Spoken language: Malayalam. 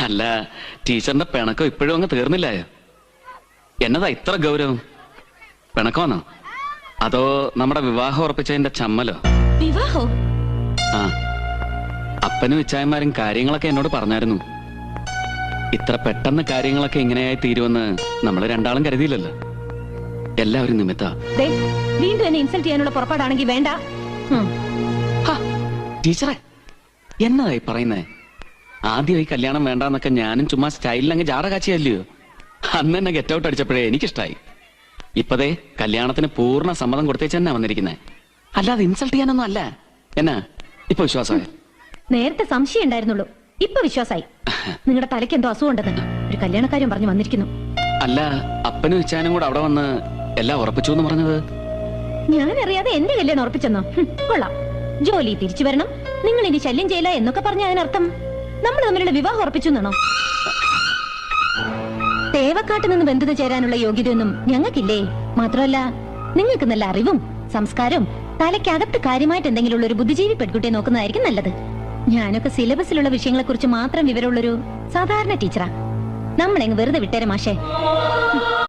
അല്ല, ടീച്ചറിന്റെ പിണക്കം ഇപ്പോഴും അങ്ങ് തീർന്നില്ലായോ? എന്നതാ ഇത്ര ഗൗരവം? പിണക്കമാണോ അതോ നമ്മുടെ വിവാഹം ഉറപ്പിച്ചതിന്റെ ചമ്മലോ? വിവാഹോ? ആ, അപ്പനും ഇച്ചായന്മാരും കാര്യങ്ങളൊക്കെ എന്നോട് പറഞ്ഞായിരുന്നു. ഇത്ര പെട്ടെന്ന് കാര്യങ്ങളൊക്കെ ഇങ്ങനെയായി തീരുമെന്ന് നമ്മൾ രണ്ടാളും കരുതിയില്ലല്ലോ. എല്ലാവരും നിമിത്ത. വീണ്ടും എന്നെ ഇൻസൾട്ട് ചെയ്യാനുള്ള പുറപ്പാടാണെങ്കിൽ വേണ്ട. ടീച്ചറെ എന്നതായി പറയുന്നേ? ആദ്യം ഈ കല്യാണം വേണ്ടെന്നൊക്കെ ഞാനും ചുമ്മാ സ്റ്റൈലിൽ അങ്ങ് ജാട കാച്ചിയല്ലയോ. അന്ന് തന്നെ ഗെറ്റ് ഔട്ട് അടിച്ചപ്പോഴേ എനിക്കിഷ്ടായി. ഇപ്പതേ കല്യാണത്തിന് പൂർണ്ണ സമ്മതം കൊടുത്തേച്ചെന്നാ വന്നിരിക്കുന്നേ, അല്ലാതെ ഇൻസൾട്ട് ചെയ്യാനൊന്നും അല്ല. എന്നാ ഇപ്പൊ വിശ്വാസമായി? നേരത്തെ സംശയം ഉണ്ടായിരുന്നുള്ളൂ, ഇപ്പൊ വിശ്വാസായി. നിങ്ങളുടെ തലയ്ക്ക് എന്തോ അസുഖമുണ്ടെന്ന് ഒരു കല്യാണക്കാരും പറഞ്ഞു വന്നിരിക്കുന്നു. അല്ല, അപ്പനും ഇച്ചാനും കൂടെ അവിടെ വന്ന് എല്ലാം ഉറപ്പിച്ചു എന്ന് പറഞ്ഞത്? ഞാൻ അറിയാതെ എന്റെ കല്യാണം ഉറപ്പിച്ചെന്നോ? കൊള്ളാം. ജോലി തിരിച്ചു വരണം, നിങ്ങൾ ഇനി ശല്യം ചെയ്യില്ല എന്നൊക്കെ പറഞ്ഞ അതിനർത്ഥം നമ്മൾ തമ്മിലുള്ള വിവാഹം ഉറപ്പിച്ചു എന്നാണോ? തേവക്കാട്ട് നിന്ന് ബന്ധുത ചേരാനുള്ള യോഗ്യതയൊന്നും ഞങ്ങൾക്കില്ലേ. മാത്രമല്ല നിങ്ങൾക്ക് നല്ല അറിവും സംസ്കാരവും തലയ്ക്കകത്ത് കാര്യമായിട്ട് എന്തെങ്കിലും ഉള്ള ഒരു ബുദ്ധിജീവി പെൺകുട്ടിയെ നോക്കുന്നതായിരിക്കും നല്ലത്. ഞാനൊക്കെ സിലബസിലുള്ള വിഷയങ്ങളെ കുറിച്ച് മാത്രം വിവരമുള്ളൊരു സാധാരണ ടീച്ചറാ. നമ്മളെങ്ങ് വെറുതെ വിട്ടേരെ മാഷേ.